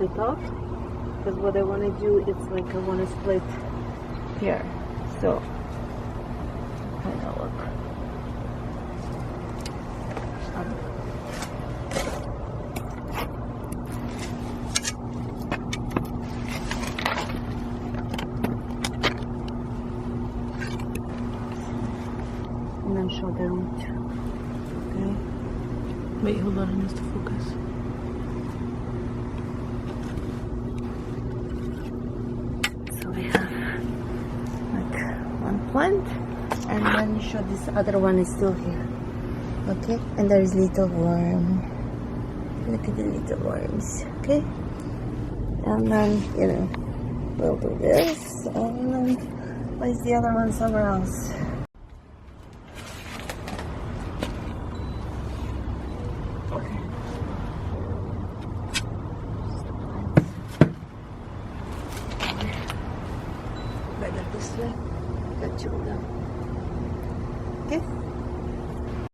the top, because what I want to do is like I want to split here. So kind of look. And then shoulder root. Okay. Wait, hold on, it needs to focus. So we have like one plant, and then you show this other one is still here. Okay, and there is little worm. Look at the little worms. Okay, and then we'll do this, and then place the other one somewhere else. Better this way. Got you down. Okay.